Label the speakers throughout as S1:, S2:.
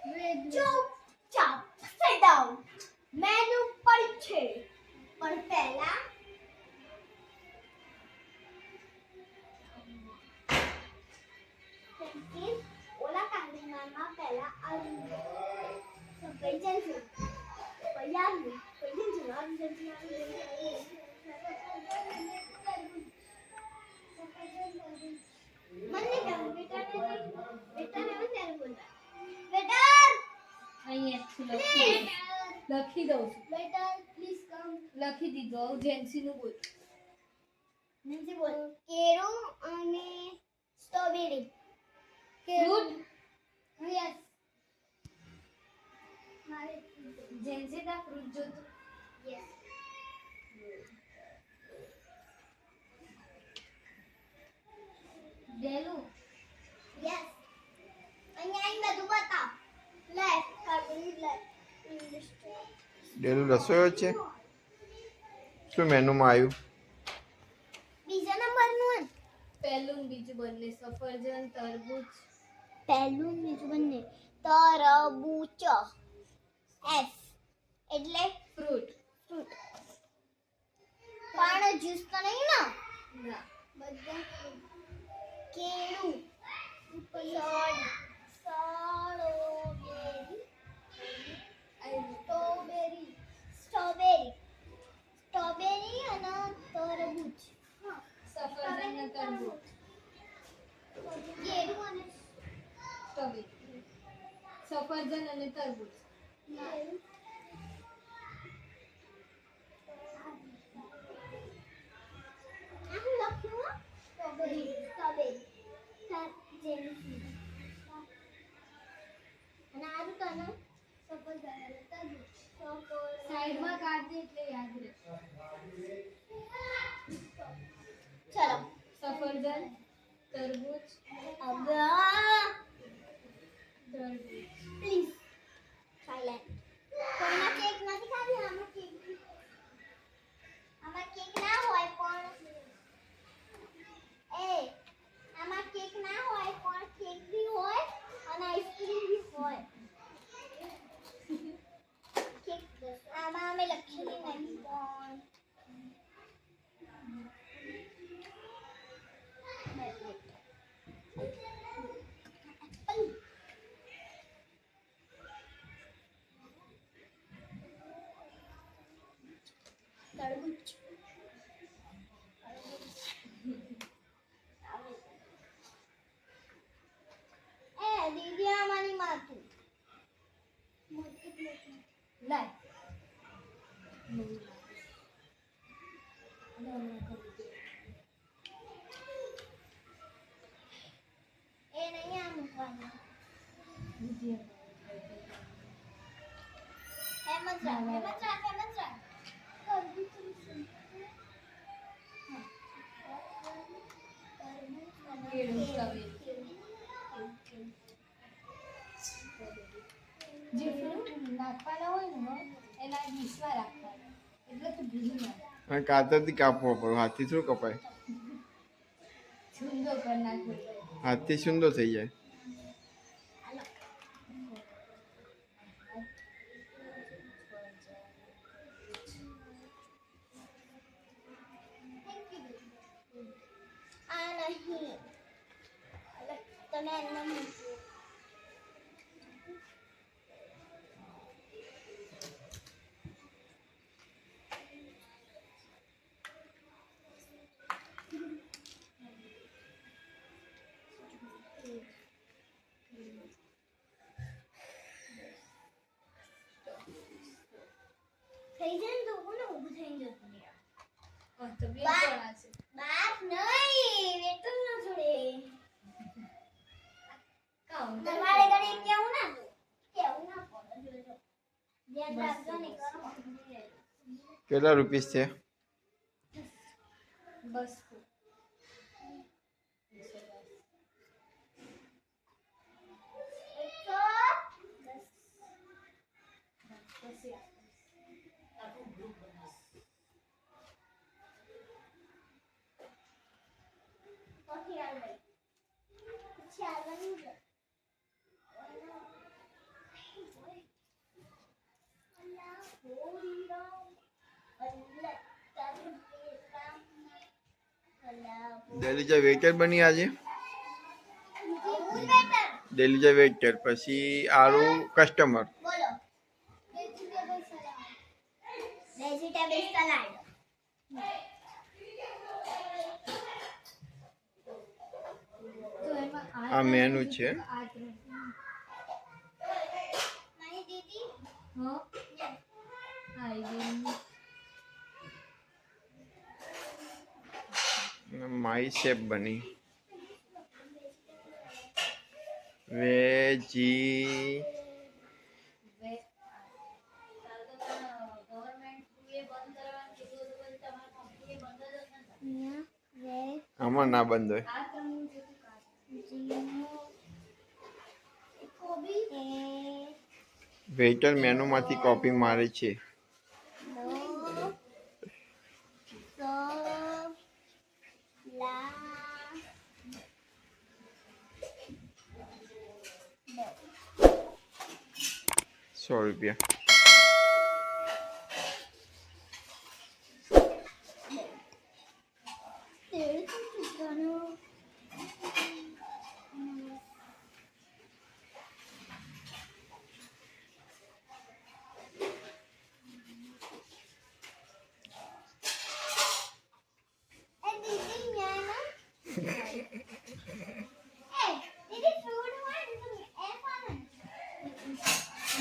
S1: ચૂપચાપ sit down. Menu પડી છે પણ પહેલા ઓલા કાંદીમાં પહેલા આલુ સફેદ છે પયાલુ પૈન છે આલુ મને કેમ બેટા ને મને બોલતા બેટા
S2: અહીંયા લખી દઉં છું.
S1: બેટા પ્લીઝ કમ
S2: લખી દીધો. જેન્સી નું બોલ.
S1: નીચે બોલ કેળું અને સ્ટ્રોબેરી
S2: ફ્રૂટ.
S1: યસ મારે
S2: જેન્સી તા ફ્રૂટ જોતો.
S1: યસ
S2: ડેલું.
S1: યસ અહીંયા બધું બતાવ લે કાર્બન લે ઇંગ્લિશ
S3: ડેલું રસોઈ છે શું મેનુમાં આવ્યું?
S1: બીજા નંબરનું
S2: પહેલું ને બીજું બંને સફરજન તરબૂચ.
S1: પહેલું બીજું બંને તરબૂચ એસ એટલે
S2: ફ્રૂટ.
S1: ફ્રૂટ પણ જ્યુસ તો નહીં ને
S2: ના.
S1: બધા કેળું સ્ટ્રોબેરી સ્ટ્રોબેરી સ્ટ્રોબેરી અને તરબૂચ
S2: સફરજન ને તરબૂચ.
S1: કેળું અને
S2: સ્ટ્રોબેરી. સફરજન અને તરબૂચ. સાઈડમાં કાઢજે એટલે યાદ રહે.
S1: ચલો
S2: સફરજન તરબૂચ તરબૂચ.
S1: પ્લીઝ સાયલેન્ટ કોઈના કેક નથી ખાવી આમાં કેક ના હોય પણ આમાં કેક ના હોય પણ કેક બી હોય અને આઈસ્ક્રીમ બી હોય કેક આમાં અમે લખેલી નહીં પણ તરબૂચ દીદી અમારી માથું
S2: લાય.
S1: એ નહીં આ મૂકવાનું એમ જ રાખ તરબૂચ
S2: કેળું, સ્ટ્રોબેરી. જે ફ્રૂટ નાખવાના હોય ને એના ડીશમાં રાખવાના એટલે તું ભૂલી ના
S3: અને કાતરથી કાપવો પડે હાથથી શું કપાય?
S2: છુંદો કરી નાખવો.
S3: હાથથી સુંદર થઈ જાય.
S1: આ નહીં તમે એમને મૂકો થઈ જાય ને તો કોને ઊભું થઈને જતું રહ્યા
S2: તો બે
S1: બા-
S2: જણા છે.
S1: બાપ નહીં વેતન ના જોડે
S2: કામ
S1: તમારે ઘરે કેવું ના પડે જોજો ધ્યાન રાખજો ને કરો
S3: કેટલા રૂપીસ છે?
S2: બસ
S3: ડેલીજા વેઇટર બની આજે.
S1: જીવું બેટર
S3: ડેલીજા વેઇટર પછી આરું કસ્ટમર.
S1: બોલો
S2: વેજીટેબલ સલાડ.
S1: વેજીટેબલ સલાડ
S2: તો એમાં
S3: આ મેનુ છે.
S2: આ ત્રણ.
S1: મારી દીદી
S2: હા આઈ
S3: માઈ શેપ બની. વેજી આમાં ના બંધ હોય.
S2: આ ત્રણ
S1: કોબી
S3: વેઇટર મેનુમાંથી કોપી મારે છે. ₹100.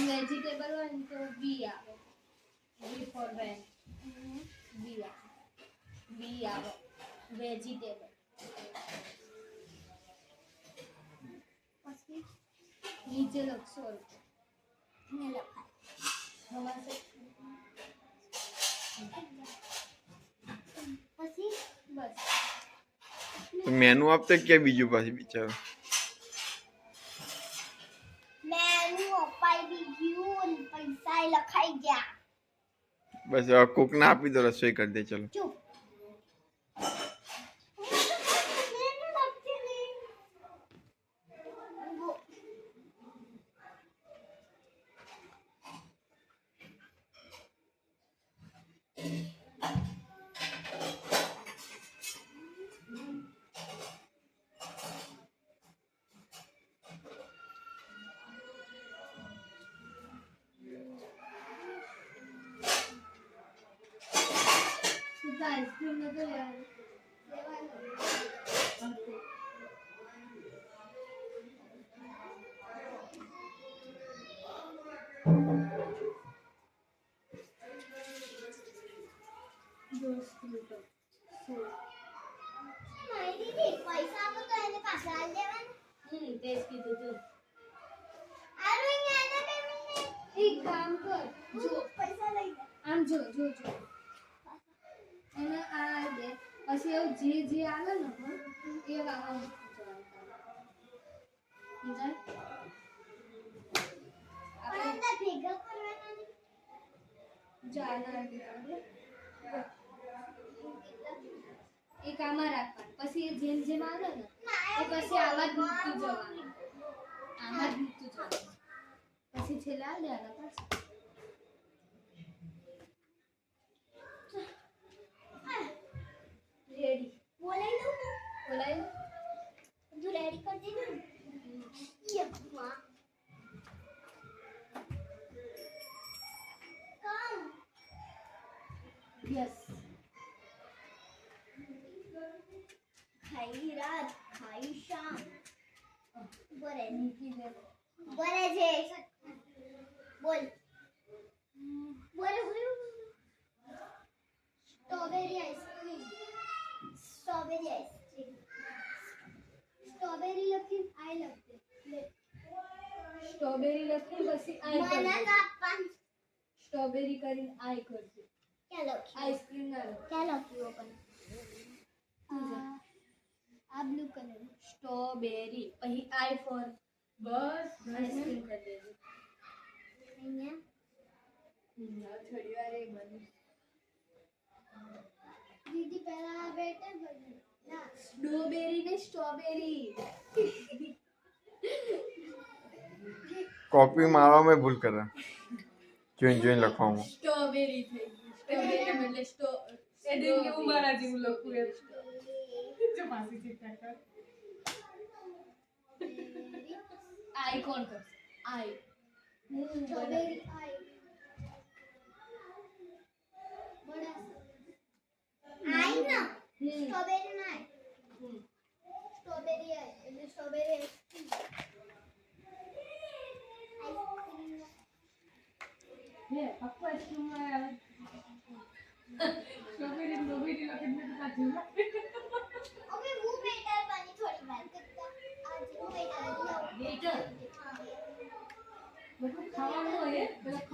S2: વેજીટેબલ હોય ને તો બી આવે. બી ફોર વેન બી આવે. બી આવે વેજીટેબલ. પછી નીચે લખશો
S1: ને લખાય
S2: હવાસે
S1: પછી
S2: બસ.
S3: તો મેનુ આપતો કે બીજું પાછી બિચારો.
S1: મેનુ અપાઈ બી ગયું ને પૈસા લખાઈ ગયા.
S3: બસ હવે કોકને આપી દો, રસોઈ કરી દે. ચલો
S1: ચૂપ મેનુ લખતી નહીં.
S2: આઈસ્ક્રીમ નતો લેવાનો.
S1: મારી દીદી પૈસા આપો તો એને પાછા આલી દેવાના.
S2: તે જ કીધું તું.
S1: આનું અહીંયા આના પેમેન્ટ નહીં.
S2: એક કામ કર જો
S1: પૈસા લઈ લે.
S2: આમ જો એને આ દે પછી એવું જે આવે ને એ વાવા
S1: પણ અંદર ભેગા કરવાના નહીં.
S2: એક આમાં રાખવાનું પછી એ જેમ આવે ને એ પછી આવા જ મૂકતું જવાનું. આમાં જ મૂકતું જવાનું પછી છેલ્લે આ દેવાના પાછા. રેડી
S1: બોલાઈ દઉં ને?
S2: બોલાય
S1: તું રેડી કરી દે ને. યે માં. કામ.
S2: યસ
S1: ખાઈ રાત ખાઈ શામ. બરે
S2: નીકી દે
S1: બરે છે. બોલ. બોલ બોલ. Strawberry ice cream. Strawberry ice cream. Strawberry લખી આઈ લખતે. લે.
S2: સ્ટ્રોબેરી લખી પછી આઈ
S1: મને
S2: કરજે.
S1: કાપન.
S2: સ્ટ્રોબેરી કરીને આઈ કરજે.
S1: ક્યાં લખ્યું?
S2: આઈસ્ક્રીમ ના લખ.
S1: ક્યાં લખ્યું પણ? આ બ્લુ કલર.
S2: સ્ટ્રોબેરી પછી આઈ ફોર બસ આઈસ્ક્રીમ કરી દેજો.
S1: અહીંયા
S2: થોડી વાર એ બની.
S1: દીદી પહેલા આ બેટર બને. ના
S2: સ્ટ્રોબેરી ને સ્ટ્રોબેરી.
S3: કોપી મારવામાં ભૂલ કરે. જોઈને લખવામાં.
S2: સ્ટ્રોબેરી થઈ ગઈ. સ્ટ્રોબેરી એટલે સ્ટ્રો એડિંગ કેવું મારા જેવું લખું એમ.
S4: પાછી ચિત્તા કર
S2: આઈ કોણ કરશે આઈ
S1: સ્ટ્રોબેરી આઈ બડા આઈ ના સ્ટ્રોબેરી ના સ્ટ્રોબેરી આઈ એટલે સ્ટ્રોબેરી આઈસ્ક્રીમ
S4: હે પપ્પા આઈસ્ક્રીમ માં સ્ટ્રોબેરી નોબેરી લખીને મેં કાઢી
S1: ઓકે હું બેટર બની થોડી વાર કરતા આજે હું બેટર
S2: બેટર
S4: બધું ખાવાનું હોય પેલા